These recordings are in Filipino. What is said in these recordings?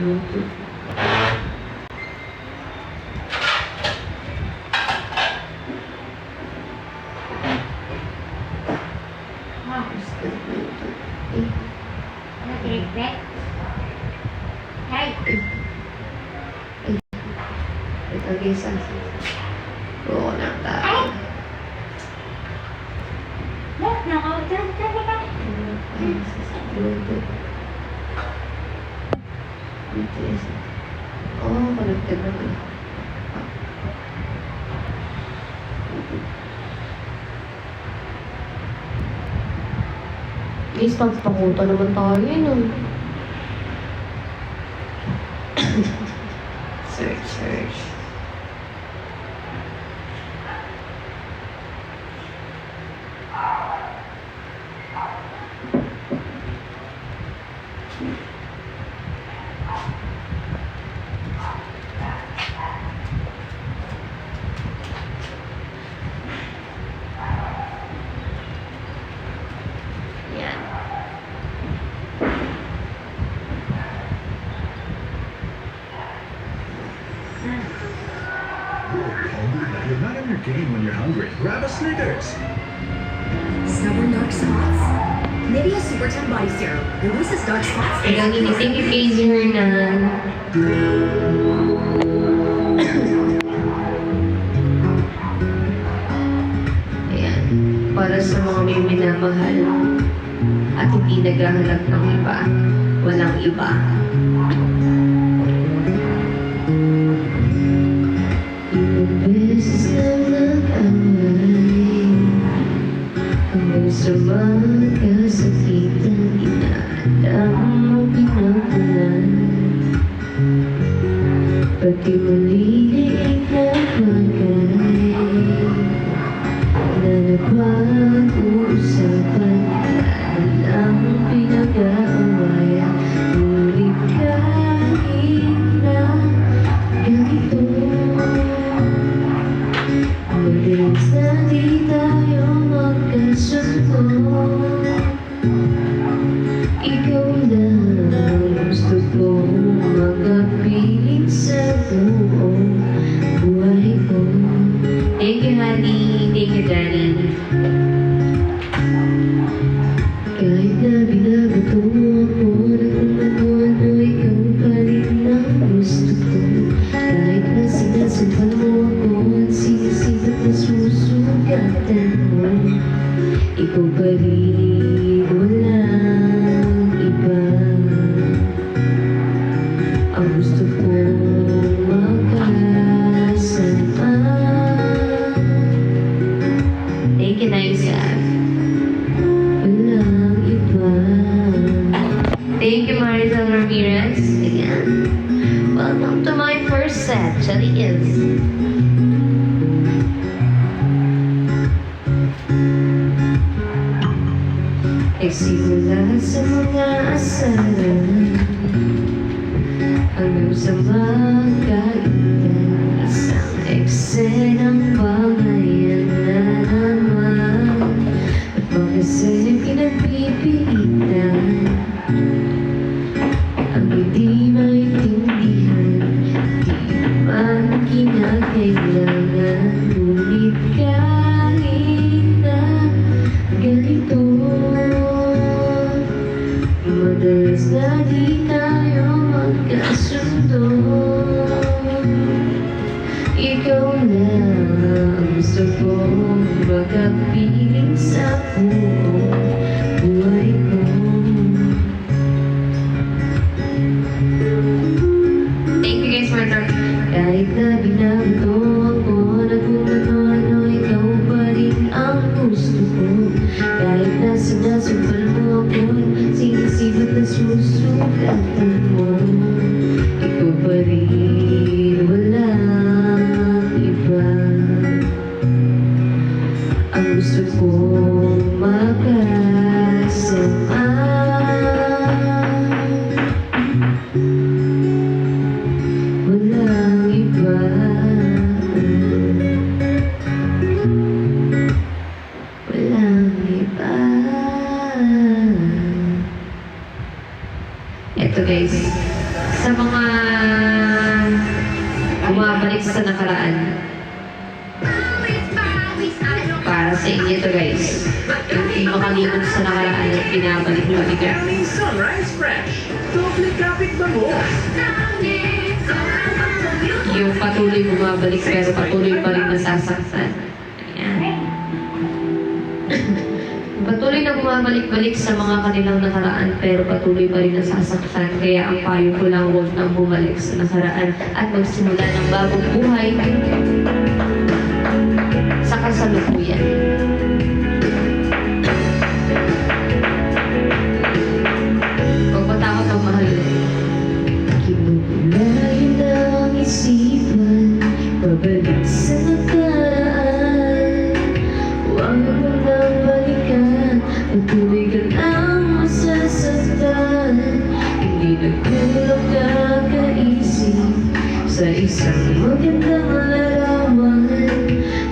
Bluetooth. Ito guys, buo na tayo. Bluetooth. BTS. Oh, connected na pala. Guys, pagpakuta naman tayo yun. Search. Yan. You're not in your game when you're hungry. Grab a Snickers. Stubborn dark spots? Nivea Super 10 Body Serum removes dark spots. Thank you, Casey Hernan. Ayan. Para sa mga may minamahal at hindi naghahanap ng iba, walang iba. Ilang beses na nag-away, hanggang sa magkasakitan, inaandam mo pinapunan. Pati maliit na bagay na napag-uusapan, lang pinag-aawayan. Ngunit kahit na ganito, madalas na di tayo magkasundo. Ikaw lang gusto kong makapiling sa buong buhay ko. Thank you, honey. Thank you, Daddy. Kahit na binabato mo ako na kung ano-ano, ikaw pa rin ang gusto ko. Kahit na sinasampal mo ako at sinisipat na susugatan mo, ikaw pa rin, walang iba. Ang gusto kong makasama. Thank you, Naisab. Walang iba. Thank you, Marisol Ramirez. Again. Welcome to my first set, Chalias. Nagsimula sa mga asaran hanggang sa magkaitan, isang eksenang bangayan na naman. At kasi pinagpipilitan ang hindi maintindihan, di man kinakailangan. Ngunit kahit na ganito, madalas na di tayo magkasundo. Ikaw lang gusto kong makapiling sa buong buhay ko. Thank you guys for that. Kahit na binabato ako na kung ano-ano, ikaw pa rin ang gusto ko. Kahit na sinasumpal mo ako, sinisipat na susugatan mo, ikaw pa rin, walang iba. Ang gusto kong makasama. Walang iba. Walang iba. Ito guys, sa mga bumabalik sa nakaraan. Para sa inyo to guys. Yung di makalimot sa nakaraan at pinabalik-balikan. Galing Sunrise Fresh. Doble kapit bangus. Yung patuloy bumabalik pero patuloy pa rin nasasaktan. Ayan. Patuloy na bumabalik-balik sa mga kanilang nakaraan pero patuloy pa rin nasasaktan. Kaya ang payo ko lang, huwag nang bumalik sa nakaraan at magsimula ng bagong buhay sa kasalukuyan. Huwag matakot ang mahal. Kinulayin ang isipan, pabalik sa nakaraan. Huwag mo nang balikan, patuloy ka lang masasaktan. Hindi nagkulong kakaisip sa isang magandang larawan.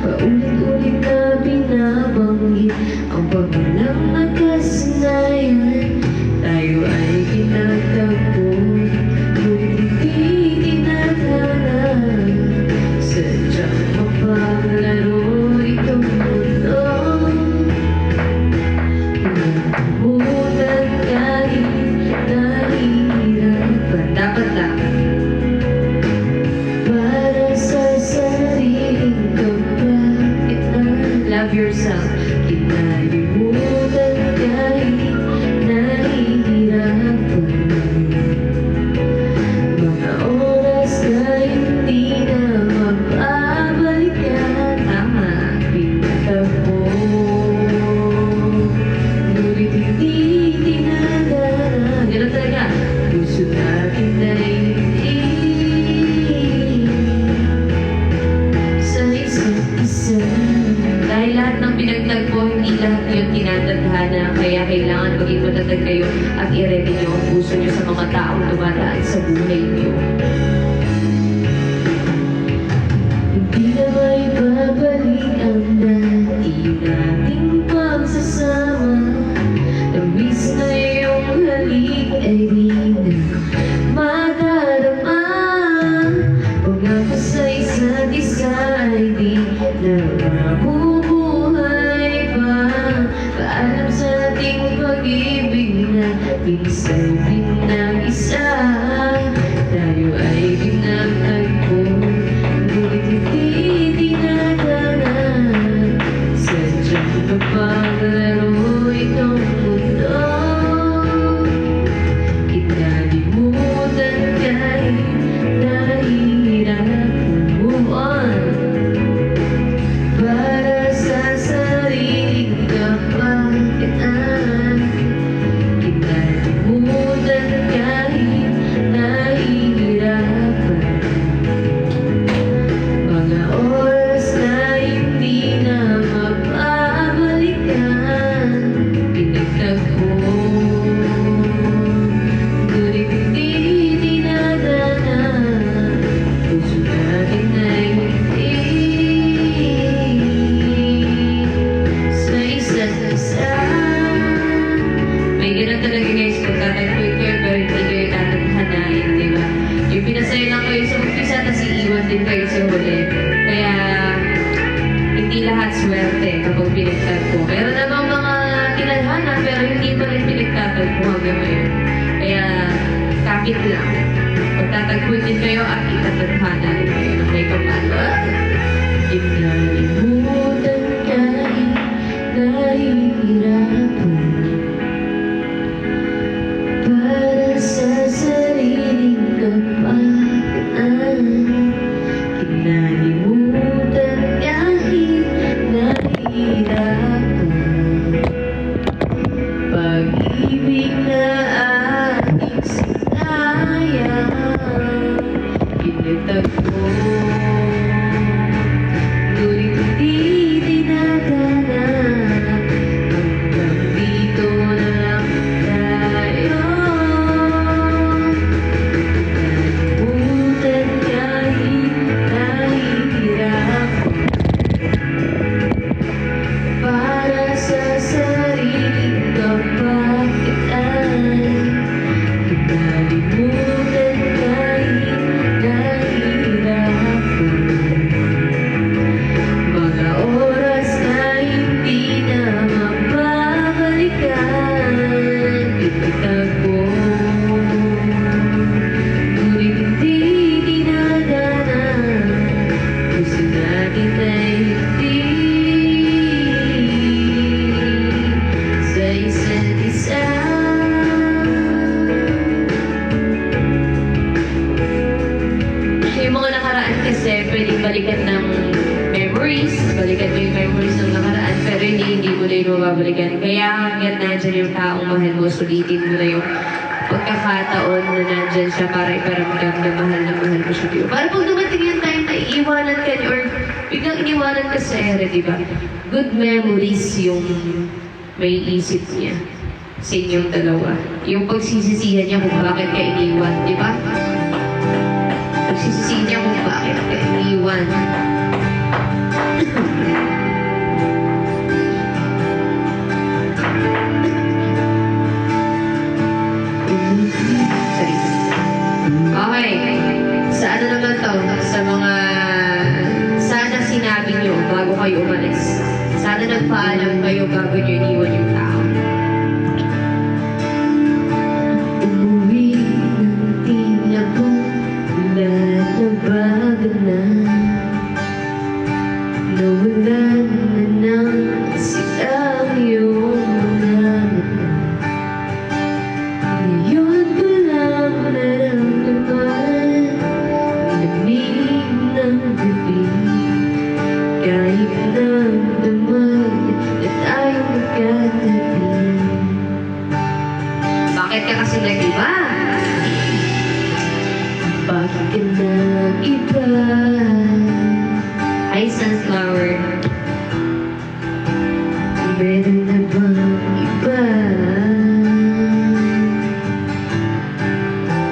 Paulit-ulit na binabanggit ang pagwalang nakasanayan. Tayo ay pinagtagpo, ngunit hindi tinatana. Sadyang mapaglaro itong mundo. Pinagmutan kahit nahihirapan. Dapat lang para sa sariling kapatiran. Love yourself. Kinalimutan kahit nahihirapan. Mga oras na hindi na mababalikan. Tama, pinatabo, ngunit hindi tinadana. Ganun talaga. Puso natin ay sa isa't isa. Dahil lahat ng pinagtagpo, hindi lahat yun tinatadhana. Kaya kailangan maging matatag kayo at i-ready nyo ang puso nyo sa mga taong dumadaan sa buhay nyo. Hindi na may babalik ang dati nating pagsasama. Namiss na iyong halik ay di na madarama. Pangako sa isa't isa ay di na mabubuhay pa. Paalam sa ating pag-ibig na pinsay din ng isa. Tayo ay pinagtagpo, ngunit hindi tinadana. Sadyang mapaglaro itong mundo. Kinalimutan kahit nahihirapan. Move on para sa sariling kapakanan. Kinalimutan kahit nahihirapan. Mga oras na hindi na mababalikan. Pinagtagpo, ngunit hindi tinadana. Puso natin ay hindi sa isa't isa. May ganun talaga guys, kung tatagpuin kayo pero hindi kayo tatadhanain, di ba? Yung pinasaya lang kayo sa umpisa, tapos iiwan din kayo sa huli. Kaya hindi lahat swerte kapag pinagtagpo. Meron namang mga tinadhana pero hindi pa rin pinagtatagpo hanggang ngayon. Kaya kapit lang. Pagtatagpuin din kayo at itatadhana rin kayo ng may kapalo. Kinalimutan kahit nahihirapan. Para sa sariling kapakanan. Kinalimutan kahit nahihirapan. Pag-ibig na ating sinayang, pinagtagpo, balikan ng memories, balikan mo yung memories ng nakaraan, pero hindi mo na yung mababalikan. Kaya hanggat nandyan yung taong mahal mo, sulitin mo na yung pagkakataon na nandyan siya para iparamdam na mahal mo siya, di ba? Para pag dumating yung time na iiwanan ka niya or biglang iniwanan ka sa ere, di ba? Good memories yung may isip niya sa inyong dalawa. Yung pagsisisihan niya kung bakit ka iniwan, di ba? Pagsisisihan niya kung bakit ka iniwan. Sorry. Okay. Sa ano naman to? Sa mga sana sinabi niyo bago kayo umalis. Sana nagpaalam kayo bago niyo iniwan yung tao. Umuwi ng tila ko, lahat nabago na. Nawalan na ng silang iyong mga mata. Ngayon ko lang naramdaman lamig ng gabi. Kahit naramdaman na tayo magkatabi. Bakit ka kasi nag-iba? Bakit ka nag-iba? Hi, Sunflower. Meron na bang iba?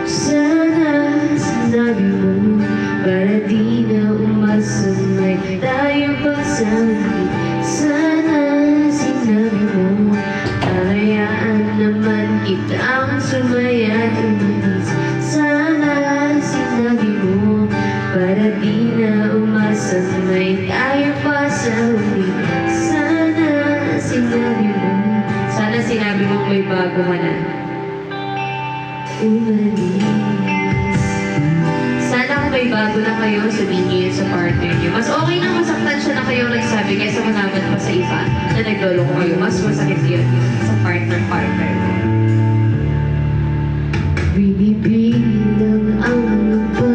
Sana sinabi mo para di na umasamay tayo pagsabi. Sana sinabi mo hayaan naman kitang sumaya at umalis. Sana sinabi mo para di na umasamay tayo pagsabi. Sana sinabi mo may bago ka na. Umalis. Sana kung may bago na kayo, sabihin niyo yun sa partner niyo. Mas okay na masaktan siya na kayo nagsabi kaysa manaman pa sa iba na nagloloko kayo. Mas masakit yun sa partner mo. Binibilang ang lupa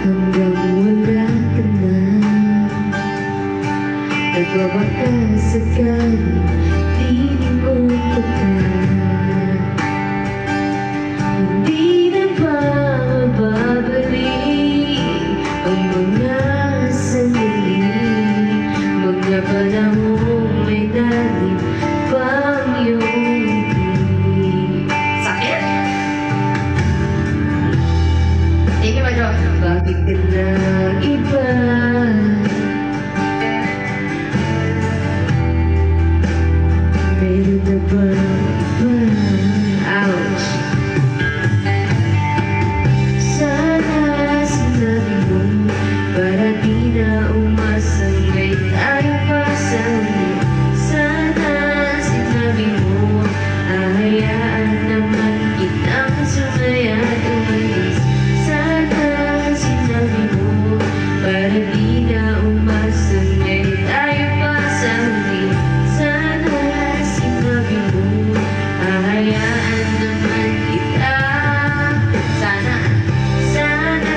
hanggang wala ka na. Nagbabaka sakali, di mo pagka. Hindi na ba mababalik ang mga sandali, mga panahong may dalim pang iyong ibig. Sakit? Thank you, Madro. Bakit ka nag-iba? Meron na ba iba? Ouch! Sana sinabi mo para di na umasanggay tayo pasanggay. Sana sinabi mo hahayaan naman kitang sumaya at umalis. Sana sinabi mo para di na umasanggay tayo pasanggay. Sana sinabi mo hahayaan naman kita. Sana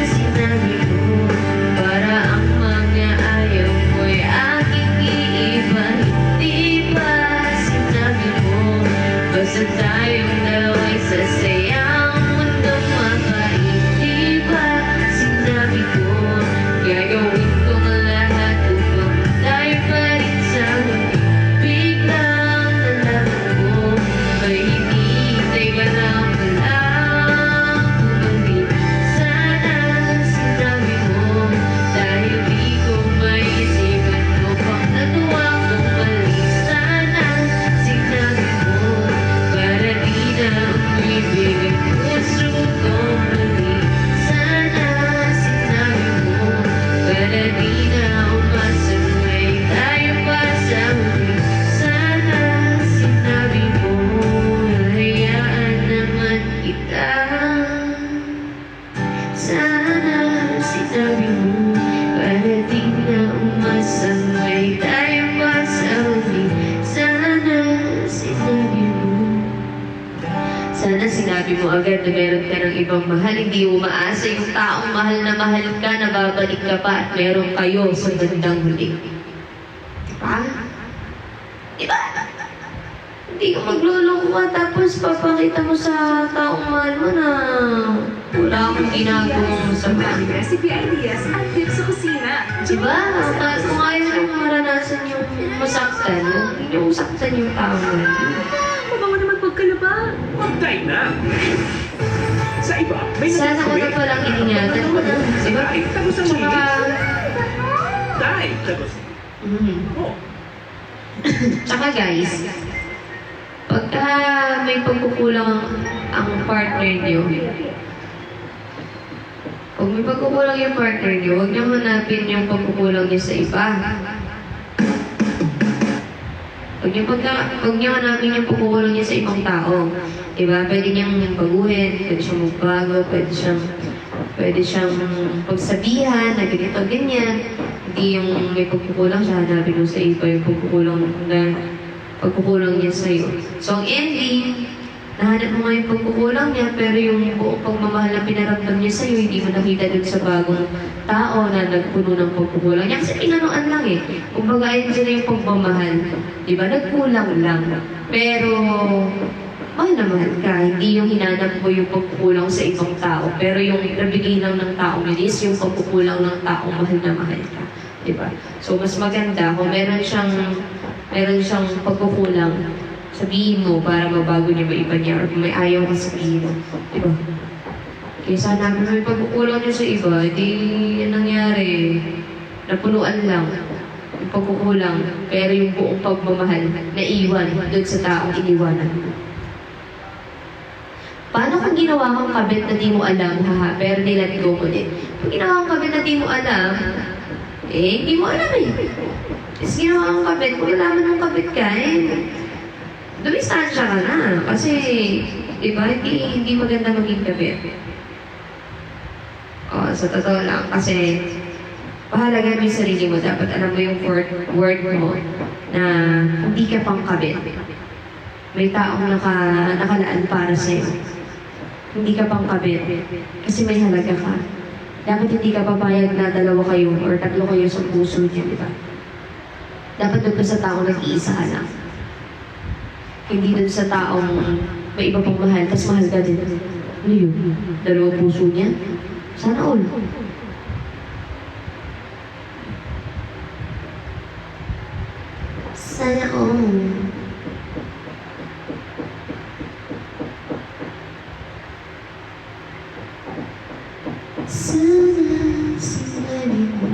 sinabi mo para ang mga ayaw mo'y aking iiba. Hindi ba sinabi mo basta tayong dalawa'y sasayang mundong mabait? Hindi ba sinabi ko gagawin ko ang lahat upang tayo pa rin sa huli? Biglang nalaman mo may hinihintay ka lang palang bumalik. Sana sinabi mo dahil di ko maisipan mo pang natuwa kong mali. Sana sinabi mo para di na umibig ang puso kong mali. Sana sinabi mo para di na umasamay tayo pa sa huli. Sana sinabi mo hayaan naman kita. Sana sinabi mo para di na umasamay tayo pa sa huli. Sana sinabi mo. Sana sinabi sinabi mo agad na meron ka ng ibang mahal, hindi umaasa yung taong mahal ka, na babalik ka pa at meron kayo sa bandang huli. Diba? Diba? Hindi ka magluloko ka tapos papakita mo sa taong mahal mo na wala akong ginagawang masama. Recipe ideas at tips sa kusina. Diba? Kung ayaw nyo maranasan yung masaktan, yung saktan yung taong mahal mo. Mabawa naman pagkalaba. Mag-dive na! Sa iba, may Sana ka na palang iningatan mo na. Diba? Dive, tapos ang Tsaka, Dive, tapos... Oh, tsaka guys, pagka may pagkukulang ang partner niyo, pag may pagkukulang yung partner niyo, huwag niyo hanapin yung pagkukulang niya sa iba. Huwag niyo hanapin yung pagkukulang niya sa ibang tao. Diba? Pwede niyang baguhin, pwede siyang magbago, pwede siyang pagsabihan na ganito, ganyan. Hindi yung may pagkukulang siya, hanapin mo sa iba yung pagkukulang niya sa'yo. So, ang ending, nahanap mo nga yung pagkukulang niya, pero yung buong pagmamahal na pinaramdam niya sa'yo, hindi mo nakita dun sa bagong tao na nagpuno ng pagkukulang niya. Kasi pinanuan lang eh. Kumbaga, ayun sila yung pagmamahal. Diba? Nagkulang lang. Pero, mahal na mahal ka. Hindi yung hinanap mo yung pagkukulang sa ibang tao. Pero yung nabigay lang ng tao yun is yung pagkukulang ng tao mahal na mahal ka. Diba? So, mas maganda kung meron siyang pagkukulang, sabihin mo para mabago niya ba iba niya or kung may ayaw ka sabihin mo. Diba? Kaya sana kung may pagkukulang niya sa iba, di yan nangyari. Napunuan lang yung pagkukulang, pero yung buong pagmamahal naiwan doon sa taong iniwanan mo. Paano kung ginawa kang kabit na di mo alam, haha, pero nilat go mo din? Kung ginawa kang kabit na di mo alam, hindi mo alam eh. Tapos ginawa kang kabit, kung alaman mong kabit ka, dumistansya ka na. Kasi, di ba, hindi maganda maging kabit. Sa totoo lang, kasi pahalaga mo yung sarili mo. Dapat alam mo yung word mo na hindi ka pang kabit. May taong nakalaan para sa'yo. Hindi ka pang kabit. Kasi may halaga ka. Dapat hindi ka papayag na dalawa kayo or tatlo kayo sa puso niya, di ba? Dapat doon sa taong nag-iisa ka lang. Hindi doon sa taong may iba pang mahal, tas mahal ka din. Ano yun? Dalawang puso niya? Sana all. Sana all. Sana sinabi mo.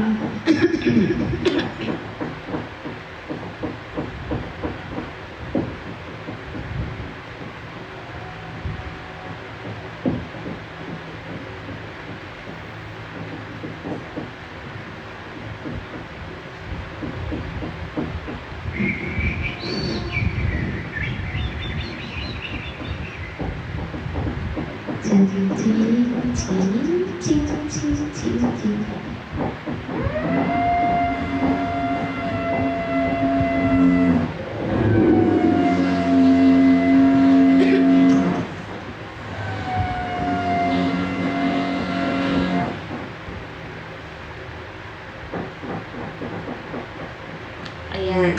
Ayan.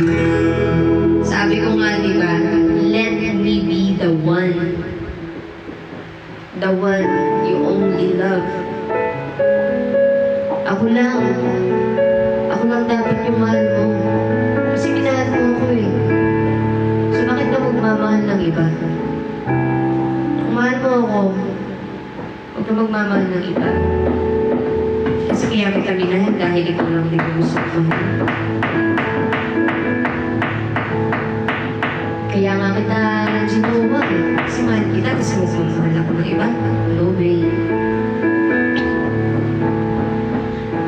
Sabi ko nga, di ba, let me be the one. The one you only love. Ako lang dapat yung mahal mo. Kasi minahal mo ako eh. So bakit ka magmamahal ng iba? Kung mahal mo ako, huwag ka magmamahal ng iba. Kasi kaya kita minahal dahil ikaw lang din ang gusto ko mahal. Kaya nga kita ginawa eh. Kasi mahal kita, kasi magmamahal ako ng iba. No way.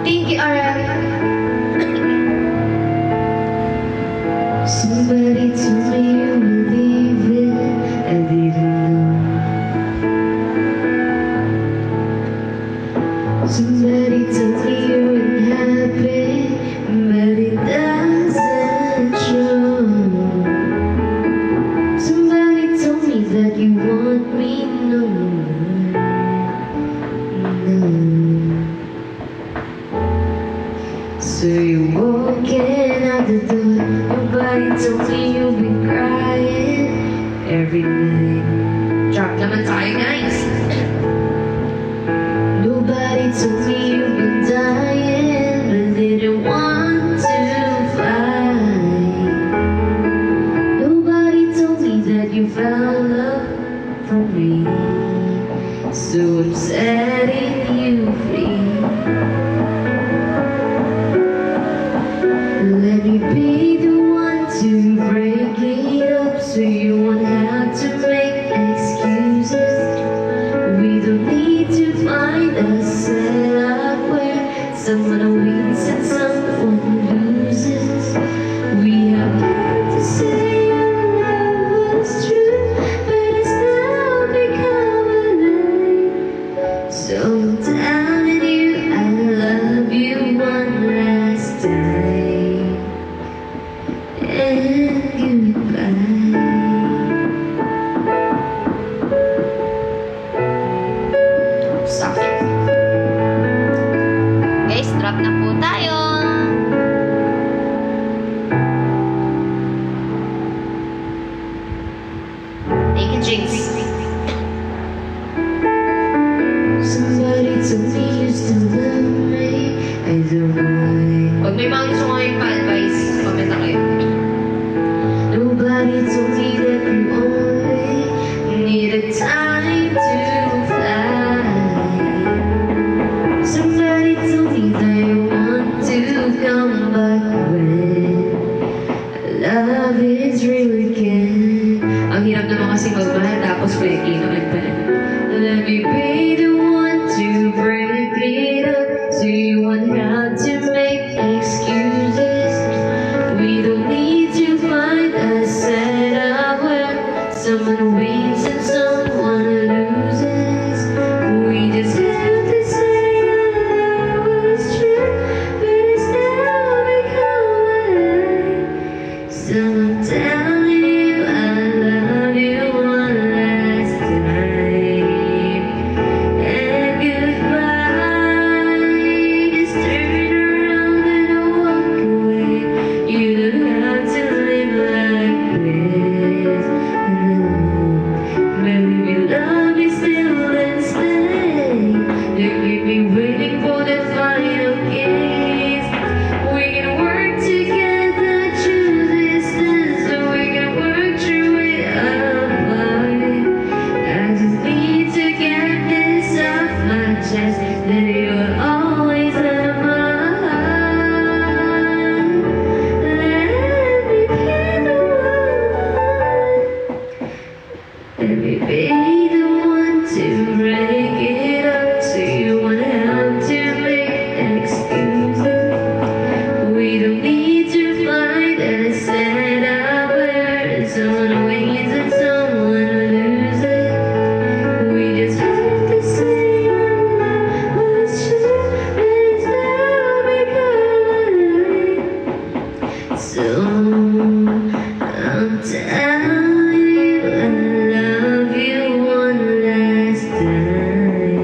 Thank you, Ara. Somebody told me you were leaving. I didn't know. Somebody told me you weren't happy, but it doesn't show. Somebody told me that you want me no more. told me you've been crying every night. Drop naman tayo, guys. Nobody told me you've been dying, but didn't want to fight. Nobody told me that you found love from me, so I'm setting you free. Let me be the one to break it up, so you won't have to make excuses. We don't need to find a setup where someone wins and someone loses. We have learned to say our love was true, but it's now become a lie. So I'm telling you I love you one last time, and goodbye. Sakit. Guys, drop na po tayo. Take a drink. Somebody told me you still love me. I don't know why. Pag may mga gusto kayong pa-advise, pamenta kayo. Nobody told me that you only needed time to fly. Somebody told me that you want to come back when love is real again. Ang hirap naman kasi magmahal tapos breaking naman pala. Let me be the one to break it up, so you won't have to make excuses. We don't need to find a setup where someone wins and someone loses. We just have to say our love was true, but it's now become a lie. So I'm telling you I love you one last time, and goodbye. Just turn around and walk away. You don't have to live like this. Maybe love you still and stay. Don't keep me waiting for the final kiss. We can work together, choose distance, so we can work through it apart. I just need to get this off my chest, that you're always in my heart. Let me be the one. Let me be the one to break it up, so you won't have to make excuses. We don't need to find a setup where someone wins and someone loses. We just have to say our love was true, but it's now become a lie. So I'm telling you I love you one last time,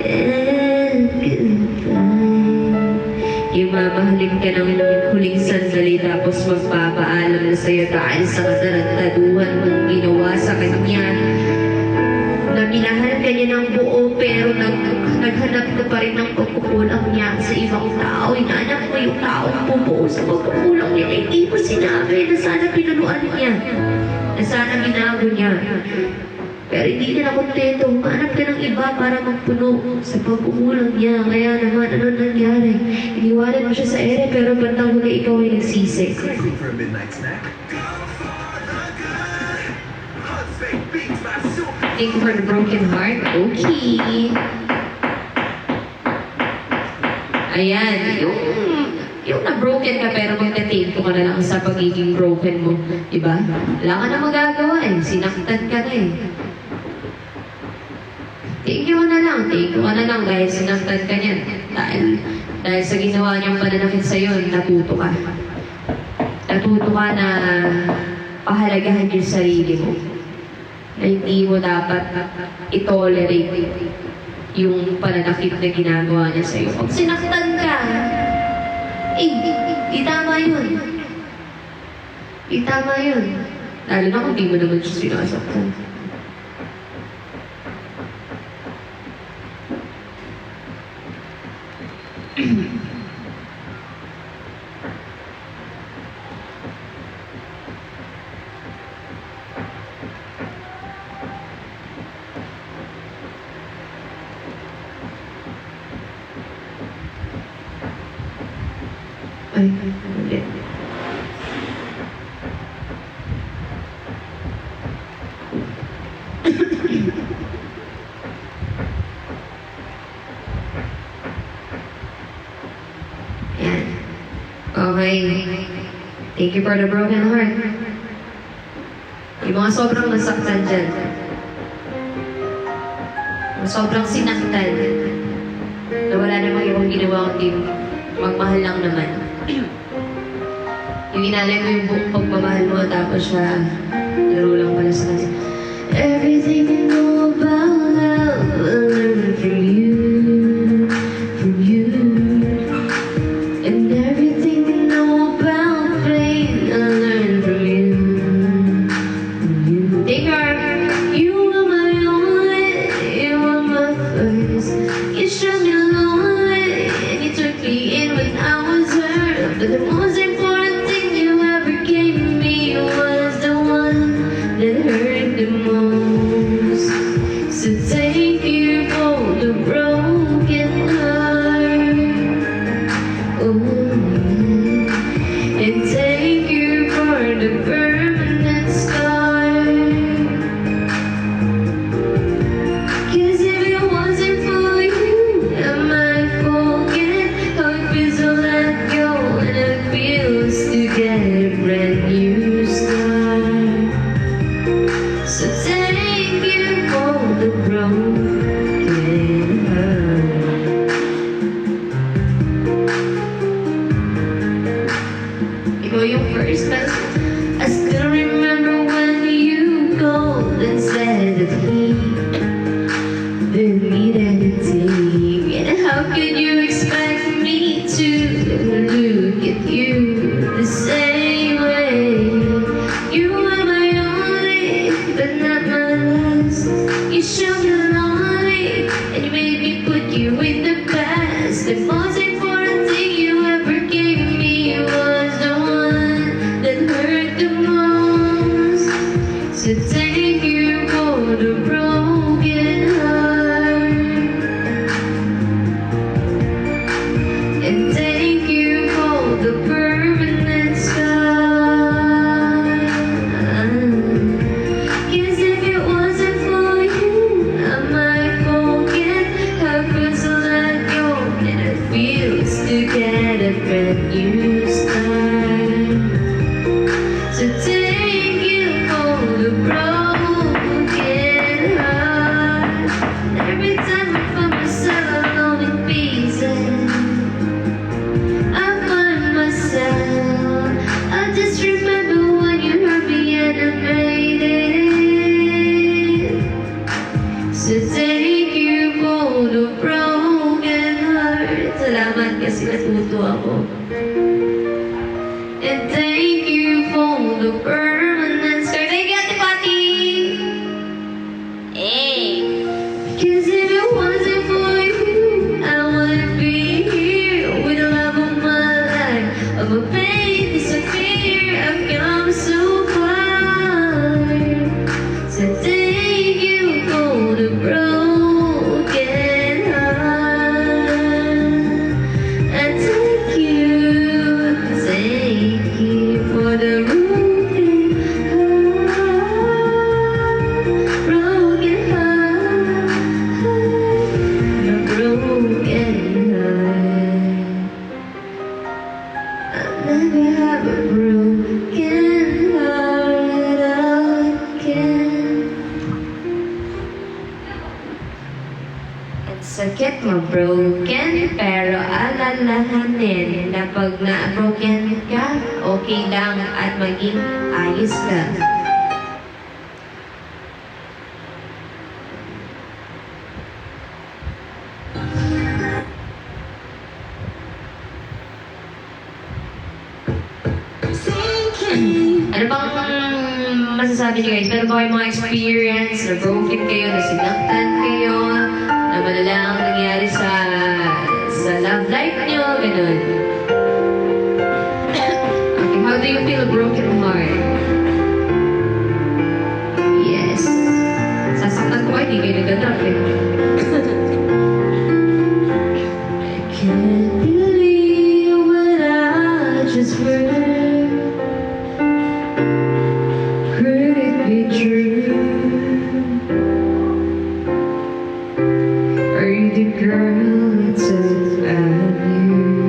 and goodbye. Yung mamahalin ka ng huling sandali tapos magpapaalam na sa'yo dahil sa katarantaduhan mong ginawa sa kanya. Na minahal ka niya ng buo pero naghanap ka pa rin ng pagkukulang niya sa ibang tao. Inaanak mo yung taong bubuo sa pagkukulang niya. Hindi mo sinabi na sana pinunuan niya, na sana binago niya. Pero hindi ka na kontento. Humanap ka ng iba para magpuno sa pagkukulang niya. Kaya naman, ano nangyari? Iniwanan mo siya sa ere pero bandang huli ikaw ay nagsisi. Ready for a midnight snack? Thank you for the broken heart. Okay. Ayan, yung na-broken ka pero magtatinto ka na lang sa pagiging broken mo. Diba? Wala ka na magagawa eh. Sinaktan ka na eh. Thank you ka na lang dahil sinaktan ka niyan. Dahil sa ginawa niyang pananakit sa'yo, natuto ka. Natuto ka na pahalagahan yung sarili mo. Na hindi mo dapat i-tolerate yung pananakit na ginagawa niya sa'yo. Pag sinaktan ka, di tama yun. Tama yun. Lalo na kung di mo naman siya sinasaktan. Ay, mali. Yan. Okay. Thank you for the broken heart. Yung mga sobrang nasaktan dyan. Yung sobrang sinaktan. Na wala namang ibang ginawa kundi magmahal lang naman. Yung inalay mo yung buong pagmamahal mo tapos siya laro lang pala sa kanya. Everything you know about love, I learned from you, from you. And everything you know about pain, I learned from you, from you. Take heart, you were my only, you were my first. You showed me lonely, and you took me in when I was hurt. But the most important thing you ever gave me was the one that hurt the most. So thank you for the broken heart. Oh, and thank you for the permanent scar. 'Cause if it wasn't for you, I might forget how it feels to let go, and it feels to get a brand new start. So thank you for the broken heart. Ikaw yung first best. I still remember when you called and said that he didn't need anything. And how could you expect me to look at you the same way? You were my only, but not my last. You showed me lonely, and you made me put you in the past. The most important thing you ever gave me was the one that hurt the most. So thank you for the broken heart. And thank you for the permanent scar. 'Cause if it wasn't for you, I might forget how it feels to let go, and it feels to get a brand new start. So thank you for the broken heart. Every time I find myself alone in pieces, I find myself. I just remember when you hurt me and I made it. So thank you for the broken heart. Salamat kasi natuto ako. And thank you for the permanent scar. Thank you, Ate Patty! Eh. 'Cause if it wasn't for you, I wouldn't be here with the love of my life. Of a pain disappear, I've come so far. So thank you for the broken heart. And thank you for the broken heart. Broken heart. The broken heart. I'll never have a broken heart again. Ang sakit ma-broken, pero alalahanin na pag na-broken ka, okay lang at maging ayos ka. Thinking Ano bang masasabi niyo guys? Meron ba kayong mga experience na broken kayo, na sinaktan kayo, na malala ang nangyari sa love life niyo, ganun? Okay, how do you feel a broken heart? Yes. Sasaktan ko, hindi kayo nagdadrop eh. I can't believe what I just heard. Could it be true? Are you the girl that said I knew?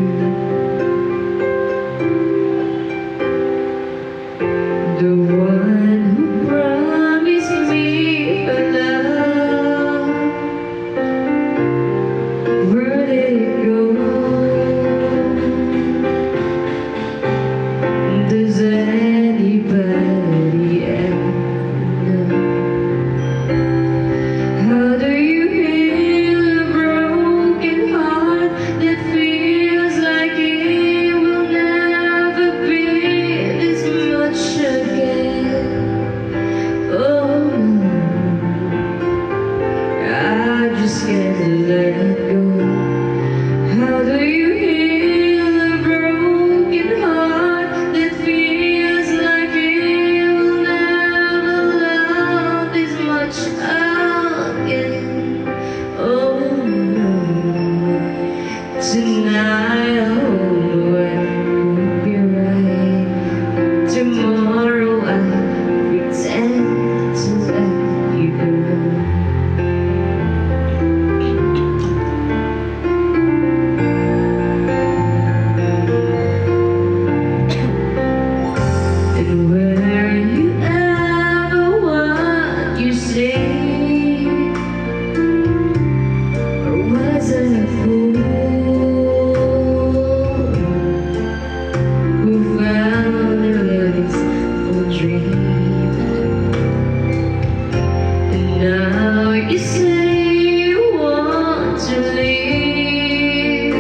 The one who promised me a love. Where did it go? Does anybody ever know? How do you heal a broken heart that feels like it will never be this much again? Oh, I just can't let go. How do you heal a broken heart that feels like it will never love this much again? Oh no, tonight I hope it will be right. Tomorrow I'll pretend to let you go. And where you ever what you say, or was I a fool who found a blissful dream? And now you say you want to leave,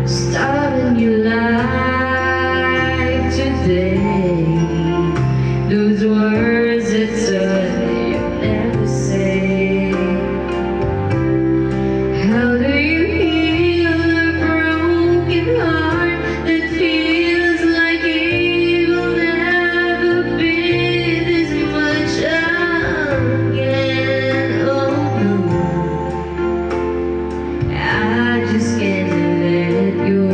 start a new life today. Those words that you never say. How do you heal a broken heart that feels like it will never be this much again? Oh no, I just can't let it go.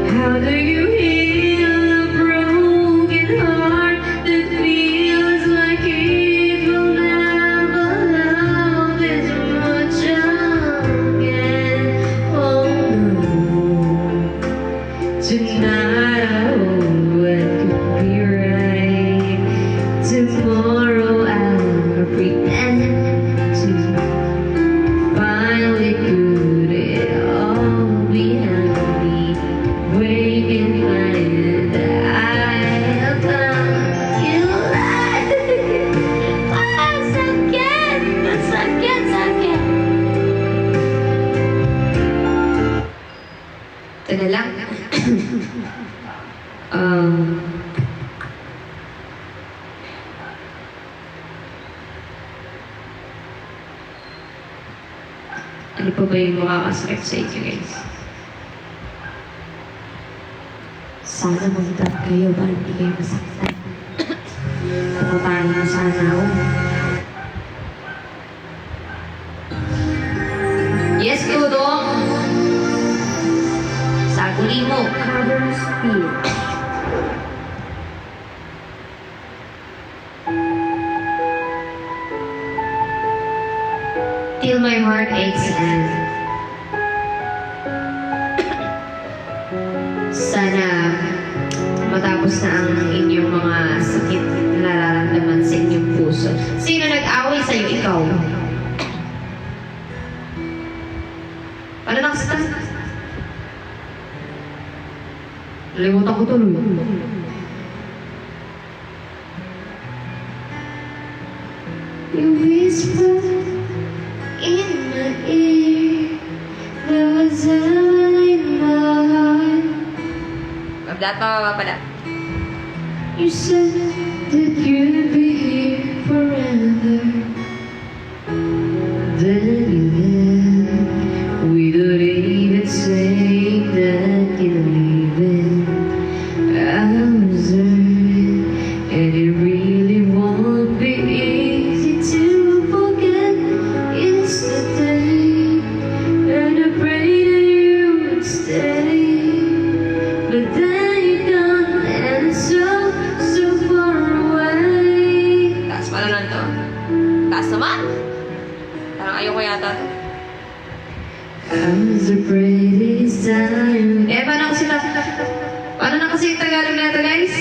How do you heal a broken heart that feels like it will never love this much again? Oh no, tonight I hope it could be right. Tomorrow I'll pretend to finally put it all behind me. Wake and find that I have found you. Ah, sakit! Sakit, sakit! Teka lang. Ano pa ba yung makakasakit sa inyo guys? Sana mag-drop kayo para hindi kayo masaktan. Kapatayin mo sana ako. Yes, Tudong! Saguli mo! Cover speed. Till my heart aches and sana matapos na ang inyong mga sakit na nararamdaman sa inyong puso. Sino nag-away sa'yo? Ikaw. Paano nakastan? Nalimutan ko tuloy. You whisper in my ear, there was hell in my heart. Lahat pa pala. You said that you'd be here forever. Then you left without even saying that you're leaving. I was hurt, and it really won't be easy to forget yesterday. And I pray that you would stay, but then you're gone and it's so far away. Taas pala lang to. Taas naman. Parang ayoko yata to. I was afraid this time. Paano na kasi yung Tagalog na ito, guys?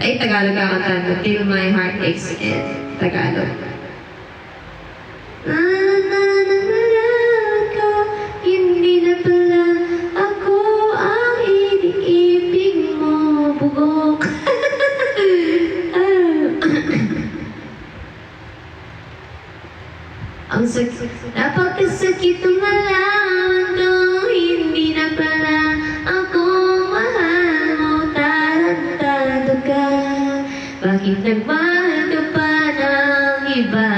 Ay, Tagalog ang kanta. Till my heart aches in Tagalog. Ko, hindi na pala ako ang iniibig mo, bugok. Ang sakit, napakasakit ng malaman ko, hindi na pala ako mahal mo, tarantado ka. Bakit nagmahal ka pa ng iba?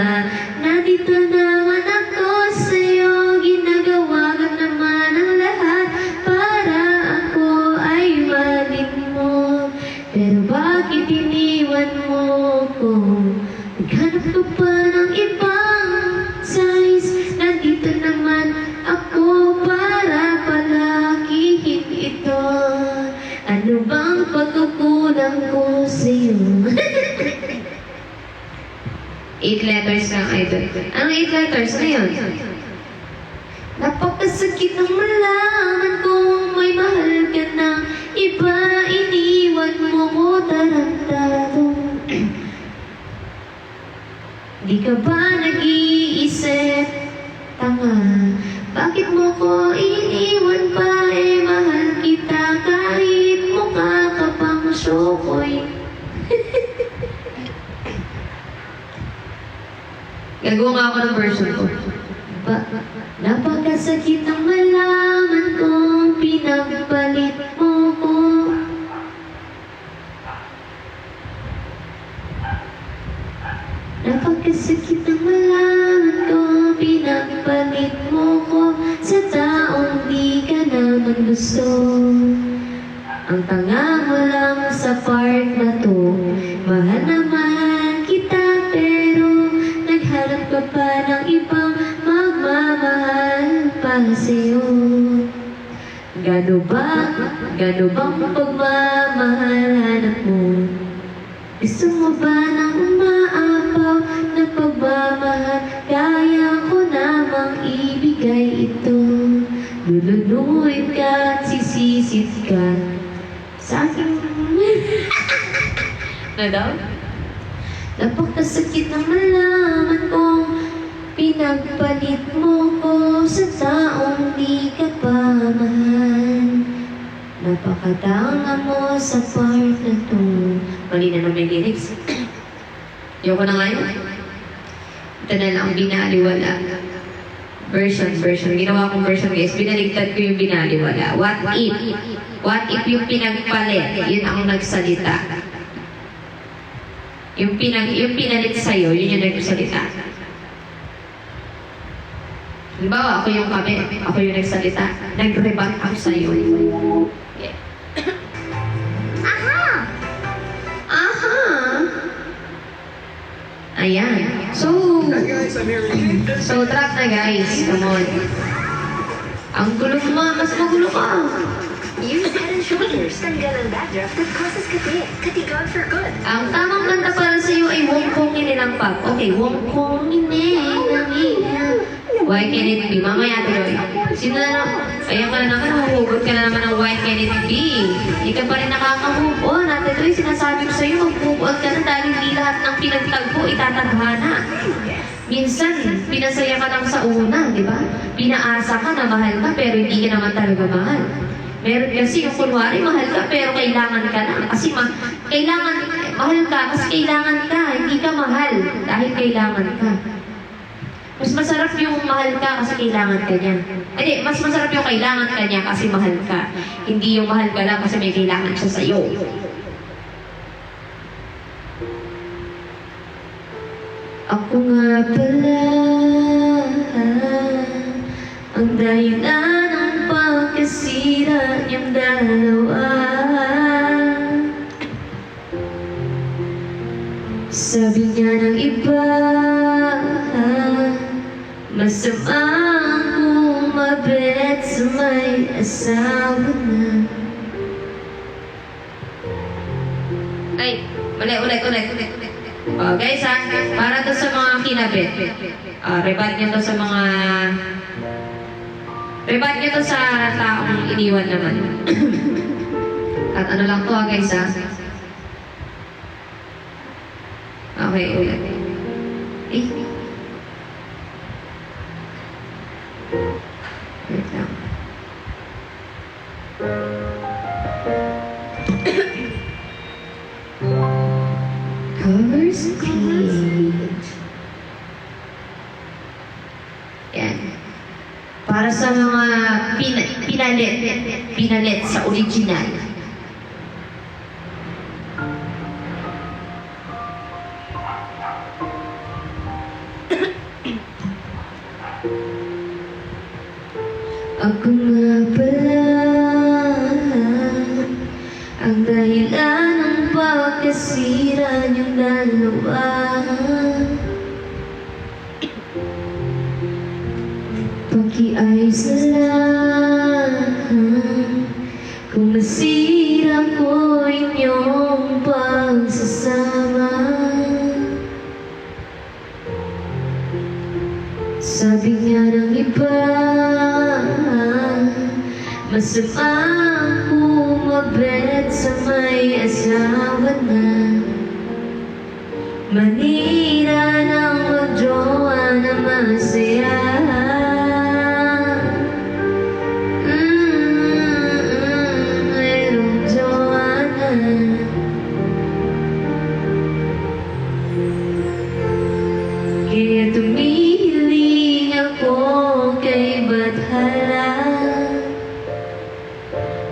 Nandito naman ako sa'yo, ginagawa ko naman ang lahat para ako ay mahalin mo. Pero bakit iniwan mo ko? Naghanap ka pa ng ibang size. Nandito naman ako para palakihin ito. Ano bang pagkukulang ko sa'yo? 8 letters lang, idol. Anong 8 letters na yun? Napakasakit ng malaman kung may mahal ka na iba. Iniwan mo ko, tarantado. Di ka ba nag-iisip? Tanga, bakit mo ko iniwan pa? Eh, mahal kita kahit mukha ka pang syokoy. Gagawa nga ako ng version ko. Napakasakit ng malaman kung pinagpalit mo ko. Napakasakit ng malaman ko, pinagpalit mo ko sa taong di ka naman gusto. Ang tanga mo lang sa part na to, mahal naman kita pero naghanap ka pa ng ibang magmamahal pa sa'yo. Gano bang pagmamahal hanap mo? Gusto mo ba ng umaapaw na pagmamahal? Kaya ko namang ibigay ito. Lulunuin ka at sisisit ka sa aking... Na daw? Napakasakit ng malaman kong pinagpalit mo ko sa taong di ka pa mahal. Napakatanga mo sa part na to. Mali na naman yung lyrics. Ayoko na nga yun. Ito na lang, binaliwala. Version. Ginawa kong version, guys. Binaligtad ko yung binaliwala. What if? What if yung pinagpalit, yun ang nagsalita? Yung pinalit sa'yo, yun yung nagsalita. Halimbawa, ako yung kami, ako yung nagsalita. Nag-rebat ako sa'yo. Yeah. Aha! Ayan. So, Hi guys, I'm here to so trap na guys. Come on. Ang gulo mo, mas magulo ka. Use Head and Shoulders. Tanggal ang dandruff that causes kati. Katigon for good. Ang tamang kanta para sa iyo ay Wong Kong Inilampag. Okay, Wong Kong Inilampag. Why can it be? Mamaya tuloy. Sino na? Ayan ka na naman, huhugot ka na naman ng why can it be? Hindi ka pa rin nakaka-move on. Ate Troy, sinasabi ko sa iyo, mag-move on ka na dahil hindi lahat ng pinagtagpo itataghana. Minsan, pinasaya ka lang sa una, di ba? Pinaasa ka na mahal ka pero hindi ka naman talaga mahal. Meron kasi yung kunwari, mahal ka pero kailangan ka na. Kasi mahal ka kasi kailangan ka. Hindi ka mahal dahil kailangan ka. Mas masarap yung mahal ka kasi kailangan ka niya. Hindi, mas masarap yung kailangan ka niya kasi mahal ka. Hindi yung mahal ka lang kasi may kailangan siya sa'yo. Masama kung mabet sa may asawa na. Ay, ulit. Guys ha, para to sa mga kinabit. Rebat nyo to sa mga... Rebat nyo to sa taong iniwan naman. At ano lang to ha guys ha. Okay, ulit. Wait lang. Covers clean. Yan. Para sa mga pinalit sa original. Ako nga pala ang dahilan ng pagkasira niyong dalawa. Pakiayos na lang kung masira ko inyong pagsasama. Sabi nga ng iba, masama kung mabet sa may asawa na. Manira ng magjowa na masaya. Merong jowa na. Kaya tumihiling ako kay Bathala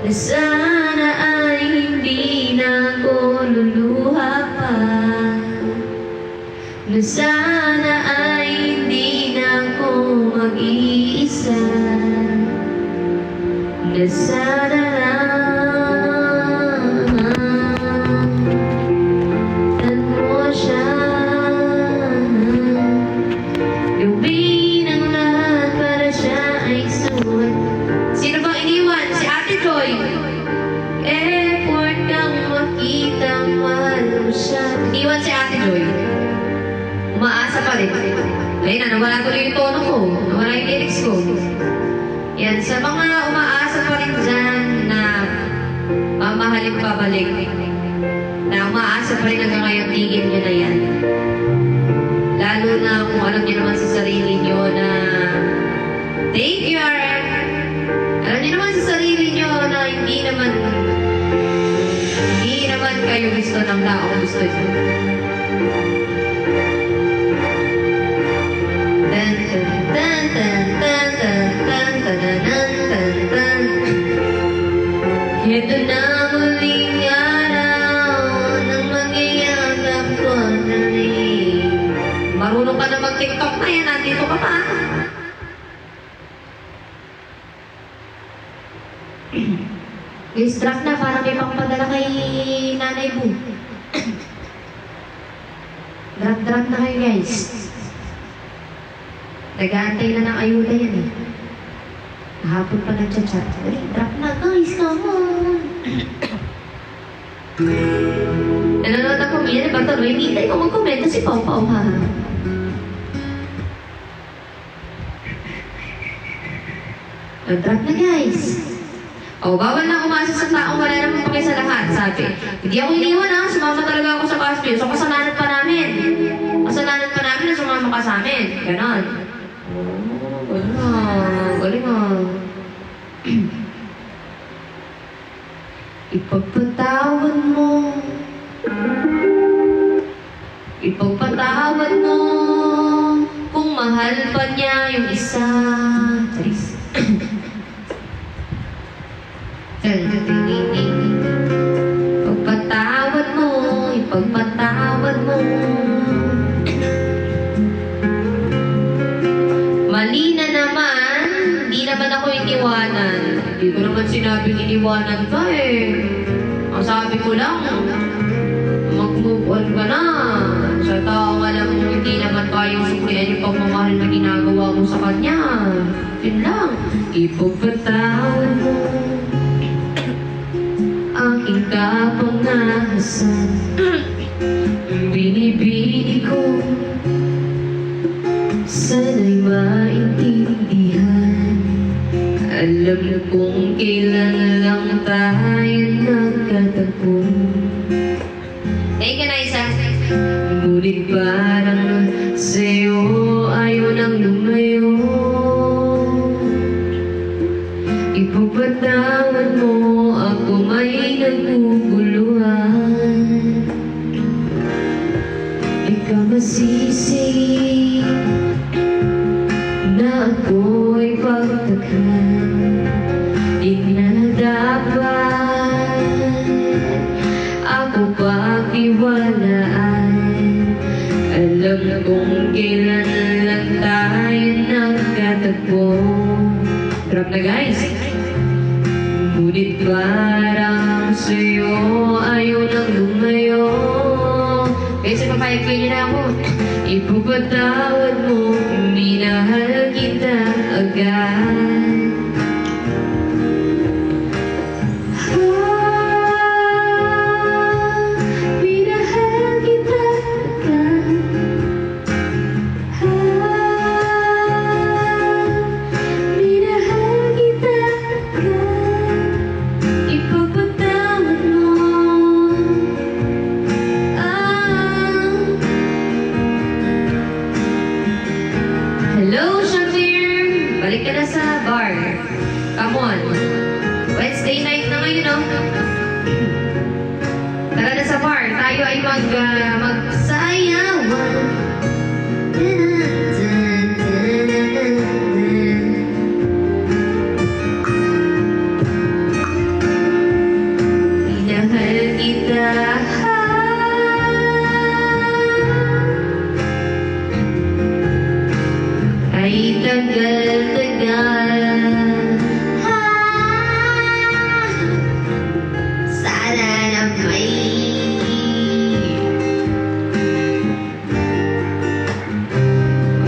na sana ay hindi na ako luluha pa. Na sana ay hindi na ako mag-iisa. Na sana lang mo siya. Gawin ang lahat para siya ay suwat. Sino bang iniwan? Si Ate Joy. Effort kang makita mahal mo siya. Iniwan si Ate Joy. Umaasa pa rin. Ayun na, nawala tuloy yung tono ko. Nawala yung lyrics ko. Yan, sa mga umaasa pa rin dyan na mamahalin pabalik. Na umaasa pa rin hanggang ngayon, tigil nyo na yan. Lalo na kung alam nyo naman sa sarili nyo na take your... Alam nyo naman sa sarili nyo na hindi naman kayo gusto ng tao gusto nyo. Tan tan tan tan tan tan tan tan tan tan. Ito na muling araw ng magyayakap ko na rin. Marunong ka na mag-TikTok na yan, nandito ka pa. Guys, drop na para may pangpadala kay Nanay Bu. Drop na kayo guys. Nag-aantay na ng ayuda yan eh. Hapon pa nagchat-chat. Dali, drop na guys, come on. Nanonood ako minsan, ba't ano, hinihintay ko mag-komento si Pau Pau ha. Drop na guys. Bawal na umasa sa taong wala naman pake sa lahat, sabi. Hindi ako iniwan ha, sumama talaga ako sa Caspio. So, kasalanan pa namin na sumama ka sa amin. Ganon. Galing ah. Ipagpatawad mo kung mahal pa niya yung isa. Charis. Ipagpatawad mo. Mali na naman, hindi naman ako iniwanan. Hindi ko naman sinabing iniwanan ka eh. Ang sabi ko lang, mag-move on ka na. Sa taong alam mo hindi naman kaya ayaw suklian yung pagmamahal na ginagawa mo sa kanya. Yun lang. Ipagpatawad mo aking kapangahasan. Binibini ko, sana'y maintindihan. Alam kong kailan lang tayo nagkatagpo. Thank you, Naisa. Ngunit parang sa'yo ayaw nang lumayo. Ipagpatawad mo ako, may naguguluhan. Ikaw masisi na ako'y pagtakhan. Di na dapat ako pagtiwalaan. Alam kong kailan lang tayo nagkatagpo. Drop na guys. Ngunit parang sa'yo ayaw nang lumayo. Kasi papayag kayo na ako. Ipagpatawad mo, minahal kita agad. Minahal kita agad. Minahal kita agad. Ipagpatawad mo. Hello, Shafir! Balik ka na sa bar. Come on. Wednesday night na ngayon, no? Tara na sa bar. Tayo ay magsayawan. Minahal kita. Ay tagal-tagal. Sana na may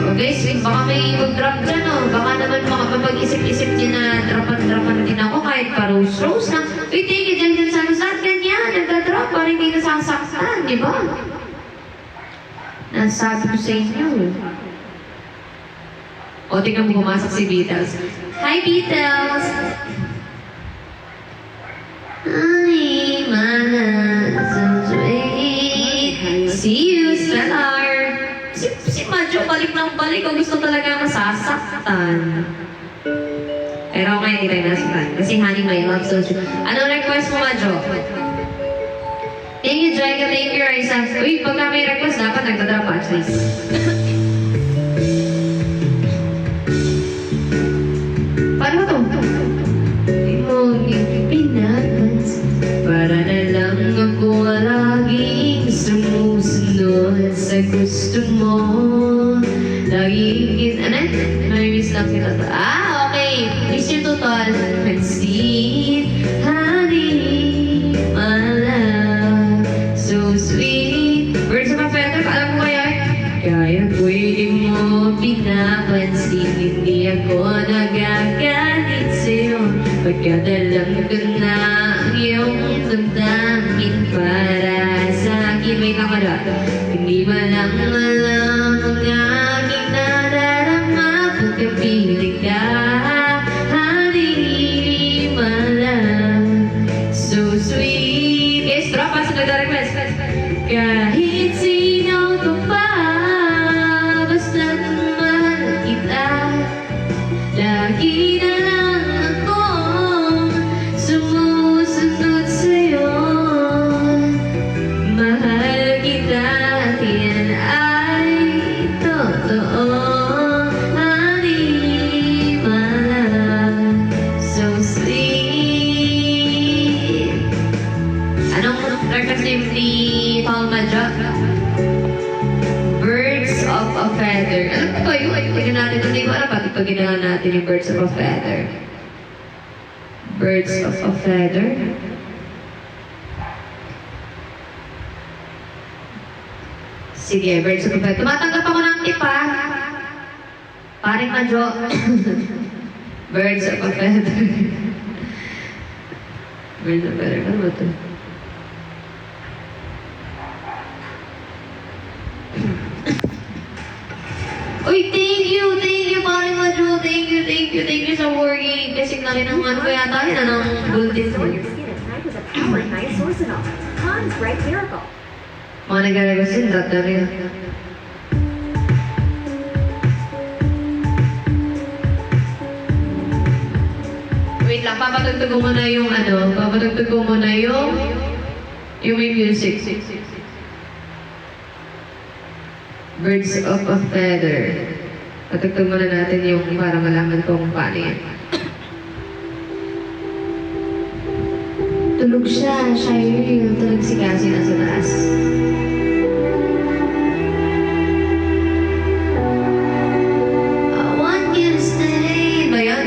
okay, sweet. Baka may mag-drop dyan, oh. Baka naman makapag-isip-isip din na drapan-drapan din ako kahit pa rose-rose na. Uy, thank you dyan sa lusat. Ganyan, nagda-drop. Parang hindi nasasaktan, di ba? Nasabi ko sa inyo. O, tingnan mo pumasok si Beatles. Hi, Beatles! Ay, mahal, so sweet. See you, Stellar! Si Majo, balik ng balik. O gusto talaga masasaktan. Pero okay, hindi tayo nasaktan. Kasi honey, my love, so sweet. Anong request mo, Majo? Thank you, Jaika. Thank you, Raisa. Uy, pagka may request, dapat nagdadrop at least. Paano to? Di mo pinapansin. Para na lang ako laging sumusunod sa gusto mo. Laging ano? May miss lang kita. Okay. Miss you total. Pansin, honey, my love, so sweet. Birds of a feather, alam mo kaya? Kaya pwede mo pinapansin. Hindi ako nagagalit sa'yo. Pagkadalang ko na ang iyong damdamin para sa'kin. May kakala. Hindi ba lang alam ang aking nadarama pagkapiling ka. Honey, my love, so sweet. Yes, drop us na request. Kahit sino ka pa, basta't mahal kita. Lagi na lang akong sumusunod sa'yo. Mahal kita, yan ay totoo. Honey, my love, so sweet. Anong request ni Paul Majo? Birds of a feather. Alam ko ba yun? Tignan natin. Hindi ko alam bakit pag ginawa natin yung birds of a feather. Birds of a feather. Sige, Birds of a Feather. Tumatanggap ako ng tip, ha? Paring Madjo. Birds of a Feather. Birds of a Feather. Ano ba ito? Uy, thank you, paring Madjo. Thank you sa working. Kasi nakinangan ko yata yun, anong bulletin So your skin at night with a power night sourcinol. Pond's Bright Miracle. mga nag-request yun, dati rin. Wait lang, papatugtog ko muna yung papatugtog ko muna yung may music. Birds of a Feather. Patugtog muna natin yung para malaman kung paano yan. Tulog siya yung tulog si Cassie nasa taas. I want you to stay. Ba yun?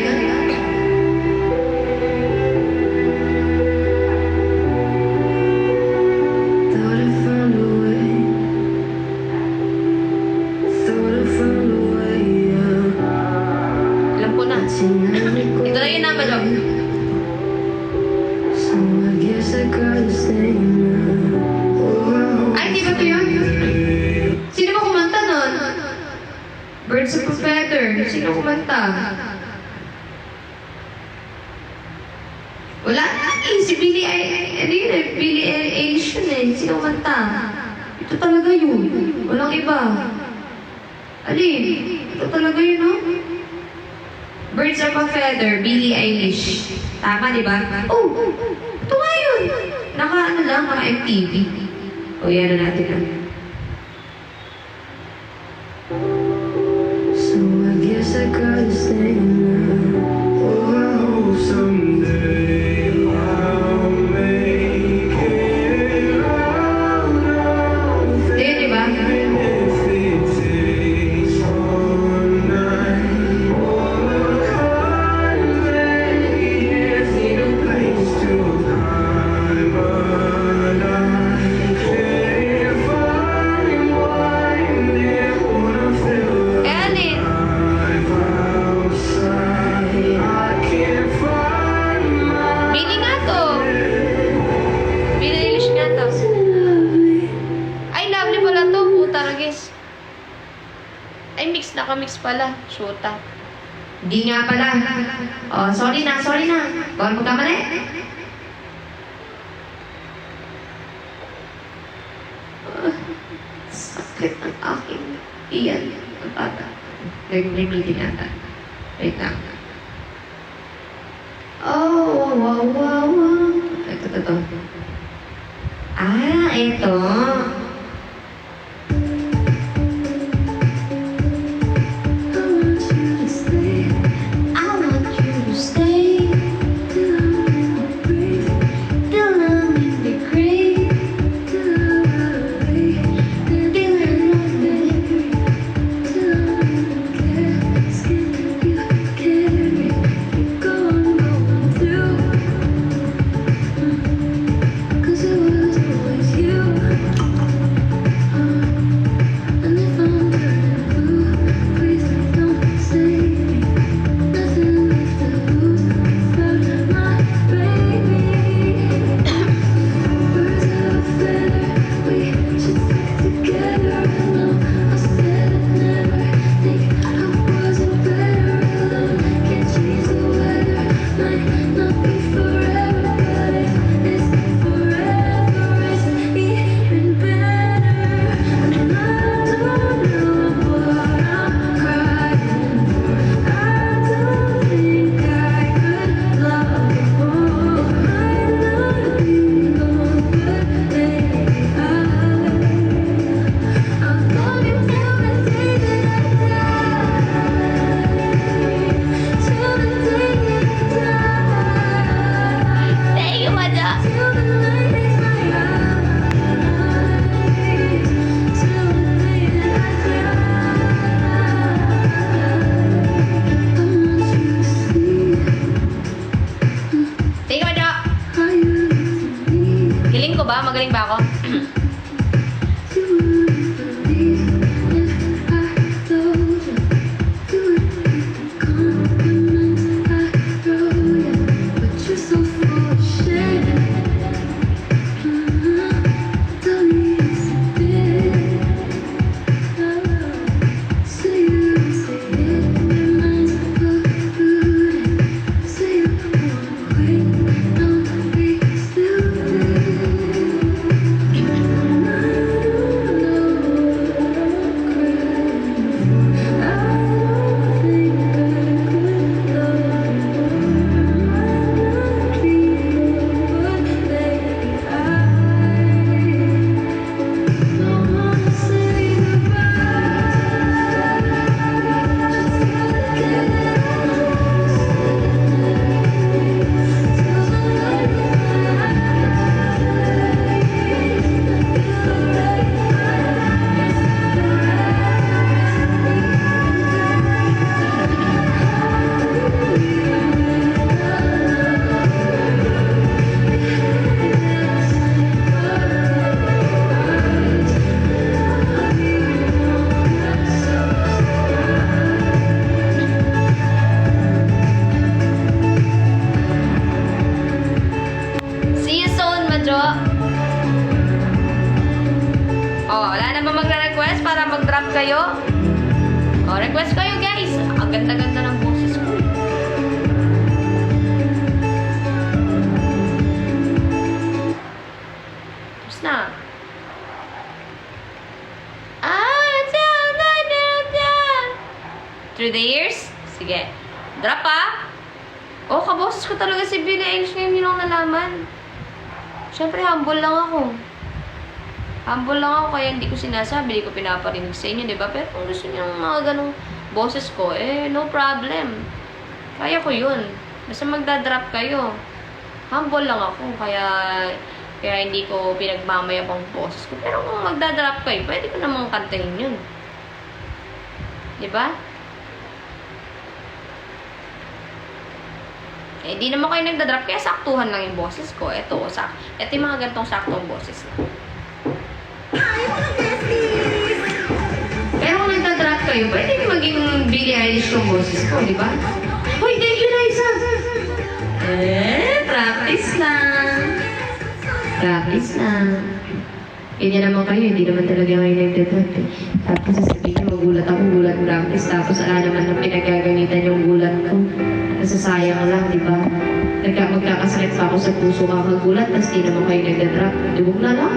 Thought I found a way. Thought I found a way out. Alam ko na. Ito na yun naman, Job. So I guess I gotta stay now. Ay, di ba ito yun? Sino ba kumanta nun? Birds of a Feather. Sino kumanta? Wala na. Si Billie Eilish yun eh. Sino kumanta? Ito talaga yun. Walang iba. Alin? Ito talaga yun, no? Birds of a Feather, Billie Eilish. Tama, di ba? Oh! Ito nga yun! Naka MTV. O, yan na natin na. So I guess I gotta stay now. Oh, I hope someday I'll make it out of Ayun, di ba? if it takes all night. Oh, I'd lay in a place to hide, but I can't find one that wanna feel Kaya din. alive outside. I can't find my Billie nga to. Billie Eilish nga to. Ay, lovely pala to. Puta ragis. Ay, naka-mix pala. Shota. Hindi nga pala. Oh, sorry na. Bawal magkamali. Sakit ng aking iyan. Ang bata. Nag-meeting ata. Wait lang. Oh, wow. Ito. Ah, ito. I want you to stay till I'm in the grave, till I'm on the till I'm scared you carry me going through. 'Cause it was always you. guys. Ang ganda-ganda ng boses ko. Tapos na. Through the years? Sige. Drop ah. Oh, kaboses ko talaga si Billie Eilish ngayon, yun ang nalaman. Siyempre, humble lang ako. Humble lang ako, kaya hindi ko sinasabi, hindi ko pinaparinig sa inyo, di ba? Pero kung gusto niyo ng mga ganong boses ko, no problem. Kaya ko yun. Basta magdadrop kayo. Humble lang ako, kaya hindi ko pinagmamayabang boses ko. Pero kung magdadrop kayo, pwede ko namang kantahin yun. Di ba? Eh, di naman kayo nagdadrop, kaya saktuhan lang yung boses ko. Ito yung mga gantong saktong boses. Pero kung nagdadrop kayo, pwede maging Billie Eilish yung boses ko, di ba? Hoy, thank you, Liza! Practice lang. Practice lang. Ganyan naman kayo, hindi naman talaga kayo nagdadrop eh. Tapos sasabihin niyo, magulat ako, gulat practice. Tapos naman na pinagagamitan yung gulat ko. Nasasayang lang, di ba? Magkakasakit pa ako sa puso kakagulat, tapos di naman kayo nagdadrop. Dibog na lang.